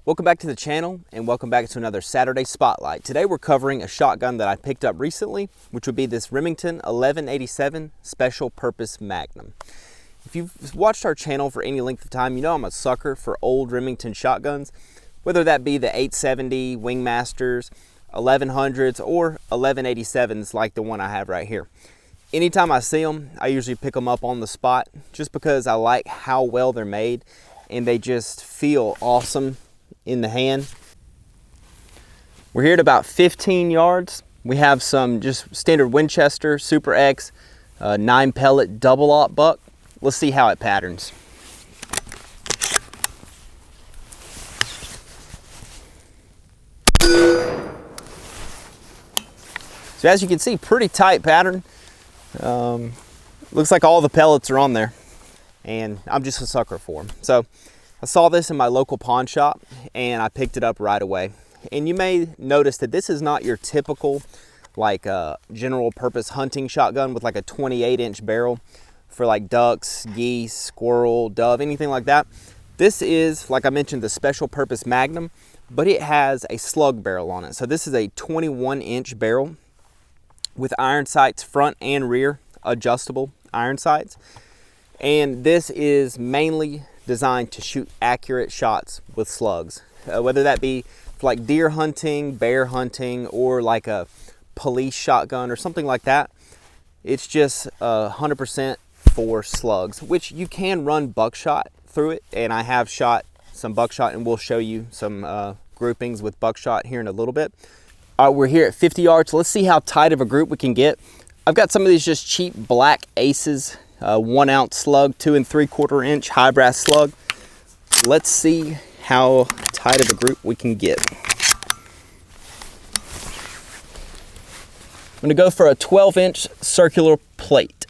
Welcome back to the channel and welcome back to another Saturday Spotlight. Today we're covering a shotgun that I picked up recently, which would be this Remington 1187 Special Purpose Magnum. If you've watched our channel for any length of time, you know I'm a sucker for old Remington shotguns, whether that be the 870 Wingmasters, 1100s, or 1187s like the one I have right here. Anytime I see them, I usually pick them up on the spot just because I like how well they're made and they just feel awesome in the hand. We're here at about 15 yards. We have some just standard Winchester Super X 9 pellet double aught buck. Let's see how it patterns. So as you can see, pretty tight pattern. Looks like all the pellets are on there, and I'm just a sucker for them. So I saw this in my local pawn shop and I picked it up right away. And you may notice that this is not your typical like general purpose hunting shotgun with like a 28-inch barrel for like ducks, geese, squirrel, dove, anything like that. This is, like I mentioned, the Special Purpose Magnum, but it has a slug barrel on it. So this is a 21-inch barrel with iron sights, front and rear, adjustable iron sights. And this is mainly designed to shoot accurate shots with slugs, whether that be for like deer hunting, bear hunting, or like a police shotgun or something like that. It's just 100% for slugs, which you can run buckshot through it, and I have shot some buckshot, and we'll show you some groupings with buckshot here in a little bit. All right, we're here at 50 yards. Let's see how tight of a group we can get. I've got some of these just cheap black Aces 1 ounce slug, 2 3/4 inch high brass slug. Let's see how tight of a group we can get. I'm gonna go for a 12-inch circular plate.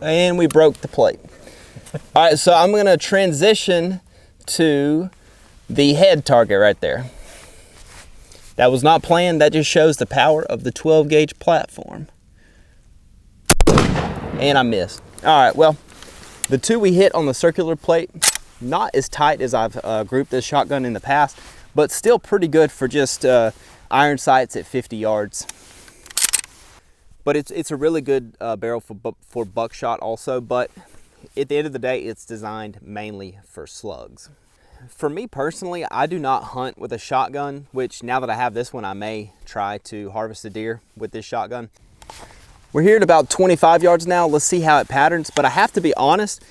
And we broke the plate. All right, so I'm gonna transition to the head target right there. That was not planned, that just shows the power of the 12 gauge platform. And I missed. All right, well, the two we hit on the circular plate, not as tight as I've grouped this shotgun in the past, but still pretty good for just iron sights at 50 yards. But it's a really good barrel for buckshot also, but at the end of the day, it's designed mainly for slugs. For me personally, I do not hunt with a shotgun, which now that I have this one, I may try to harvest a deer with this shotgun. We're here at about 25 yards now. Let's see how it patterns, but I have to be honest,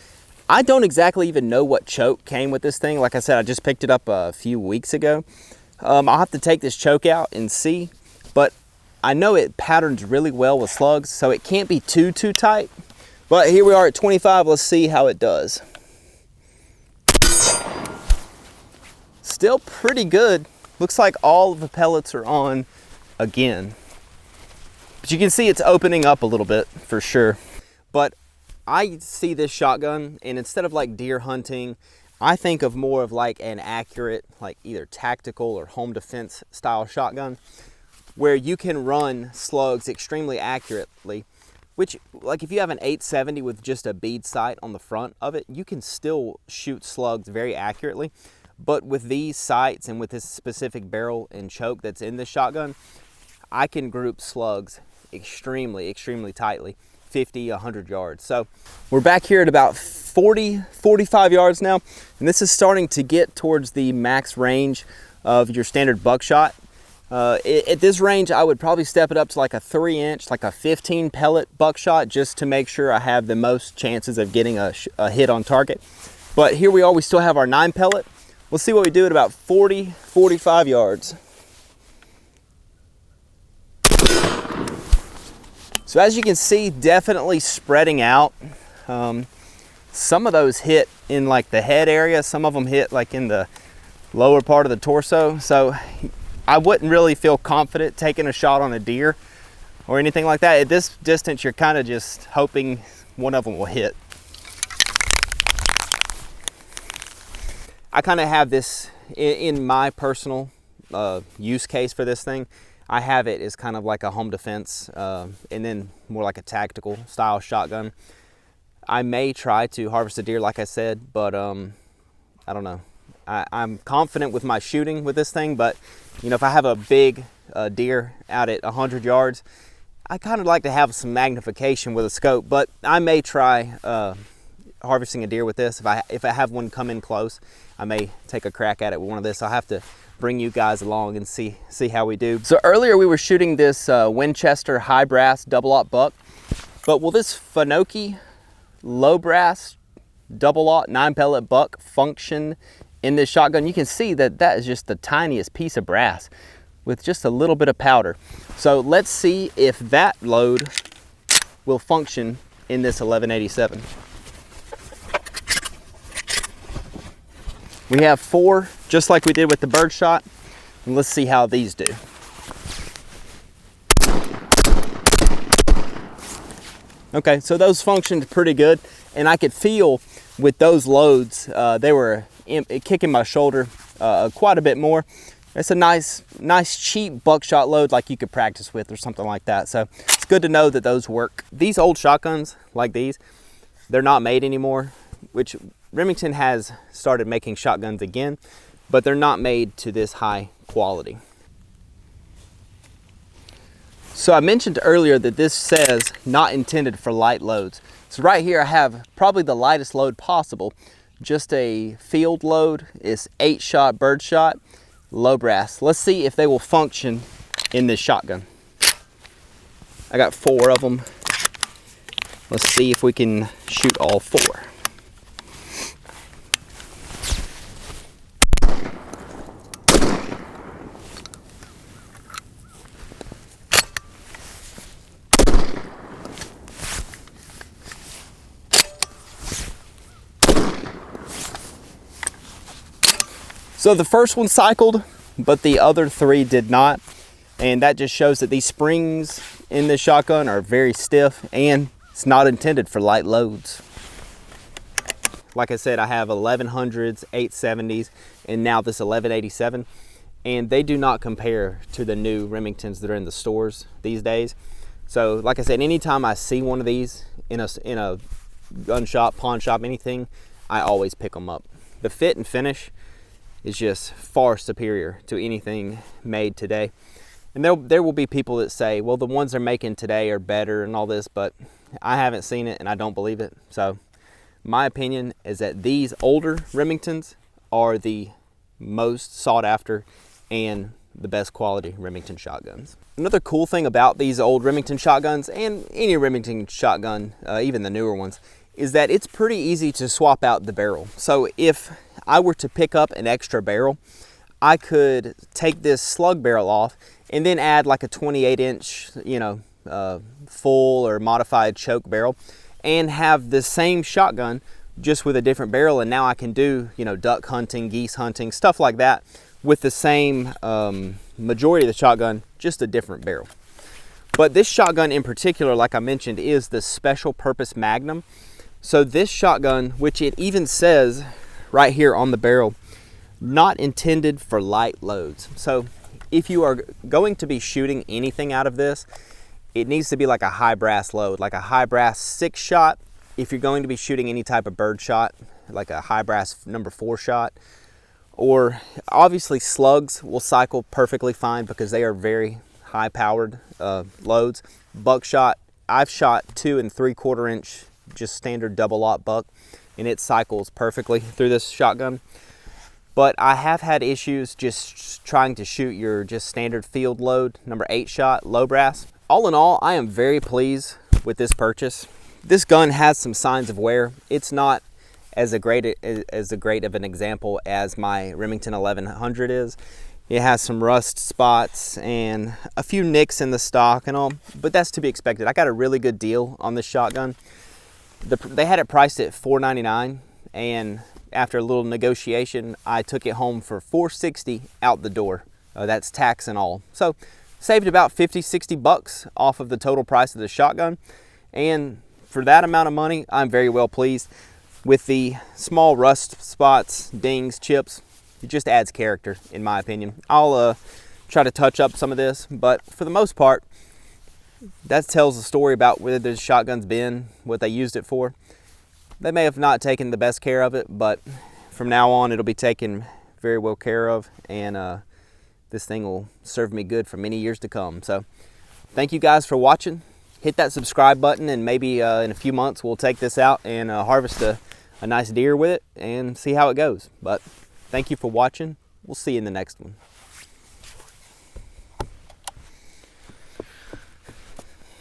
I don't exactly even know what choke came with this thing. Like I said, I just picked it up a few weeks ago. I'll have to take this choke out and see, but I know it patterns really well with slugs, so it can't be too tight. But here we are at 25, let's see how it does. Still pretty good. Looks like all of the pellets are on again. But you can see it's opening up a little bit for sure. But I see this shotgun, and instead of like deer hunting, I think of more of like an accurate, like either tactical or home defense style shotgun, where you can run slugs extremely accurately, which like if you have an 870 with just a bead sight on the front of it, you can still shoot slugs very accurately. But with these sights and with this specific barrel and choke that's in this shotgun, I can group slugs extremely tightly, 50, 100 yards. So we're back here at about 40, 45 yards now, and this is starting to get towards the max range of your standard buckshot. At this range, I would probably step it up to like a 3-inch, like a 15 pellet buckshot, just to make sure I have the most chances of getting a hit on target. But here we are, we still have our 9 pellet. Let's see what we do at about 40, 45 yards. So as you can see, definitely spreading out. Some of those hit in like the head area. Some of them hit like in the lower part of the torso. So I wouldn't really feel confident taking a shot on a deer or anything like that. At this distance, you're kind of just hoping one of them will hit. I kind of have this in my personal use case for this thing. I have it as kind of like a home defense and then more like a tactical style shotgun. I may try to harvest a deer, like I said, but I don't know. I'm confident with my shooting with this thing, but you know, if I have a big deer out at 100 yards, I kind of like to have some magnification with a scope, but I may try harvesting a deer with this. If I have one come in close, I may take a crack at it with one of this. I'll have to bring you guys along and see how we do. So earlier we were shooting this Winchester high brass double-aught buck, but will this Finoki low brass double-aught 9-pellet buck function in this shotgun? You can see that that is just the tiniest piece of brass with just a little bit of powder. So let's see if that load will function in this 1187. We have 4, just like we did with the birdshot, and let's see how these do. Okay, so those functioned pretty good, and I could feel with those loads, they were kicking my shoulder quite a bit more. It's a nice cheap buckshot load like you could practice with or something like that. So it's good to know that those work. These old shotguns like these, they're not made anymore, which Remington has started making shotguns again, but they're not made to this high quality. So I mentioned earlier that this says not intended for light loads. So right here I have probably the lightest load possible, just a field load. It's 8-shot birdshot, low brass. Let's see if they will function in this shotgun. I got 4 of them. Let's see if we can shoot all 4. So the first one cycled, but the other 3 did not. And that just shows that these springs in this shotgun are very stiff and it's not intended for light loads. Like I said, I have 1100s, 870s, and now this 1187. And they do not compare to the new Remingtons that are in the stores these days. So like I said, anytime I see one of these in a gun shop, pawn shop, anything, I always pick them up. The fit and finish is just far superior to anything made today. And there will be people that say, well, the ones they're making today are better and all this, but I haven't seen it and I don't believe it. So my opinion is that these older Remingtons are the most sought after and the best quality Remington shotguns. Another cool thing about these old Remington shotguns and any Remington shotgun, even the newer ones, is that it's pretty easy to swap out the barrel. So if I were to pick up an extra barrel, I could take this slug barrel off and then add like a 28-inch, full or modified choke barrel and have the same shotgun just with a different barrel. And now I can do, duck hunting, geese hunting, stuff like that with the same majority of the shotgun, just a different barrel. But this shotgun in particular, like I mentioned, is the Special Purpose Magnum. So this shotgun, which it even says right here on the barrel, not intended for light loads. So if you are going to be shooting anything out of this, it needs to be like a high brass load, like a high brass 6-shot. If you're going to be shooting any type of bird shot, like a high brass number 4 shot, or obviously slugs will cycle perfectly fine because they are very high powered loads. Buckshot, I've shot 2 3/4 inch just standard double-aught buck, and it cycles perfectly through this shotgun. But I have had issues just trying to shoot your just standard field load, number 8-shot, low brass. All in all, I am very pleased with this purchase. This gun has some signs of wear. It's not as great of an example as my Remington 1100 is. It has some rust spots and a few nicks in the stock and all, but that's to be expected. I got a really good deal on this shotgun. They had it priced at $4.99, and after a little negotiation, I took it home for $4.60 out the door. That's tax and all. So saved about 50-60 bucks off of the total price of the shotgun. And for that amount of money, I'm very well pleased. With the small rust spots, dings, chips, It just adds character, in my opinion. I'll try to touch up some of this, but for the most part, that tells the story about where the shotgun's been, what they used it for. They may have not taken the best care of it, but from now on it'll be taken very well care of, and this thing will serve me good for many years to come. So thank you guys for watching. Hit that subscribe button, and maybe in a few months we'll take this out and harvest a nice deer with it and see how it goes. But thank you for watching. We'll see you in the next one.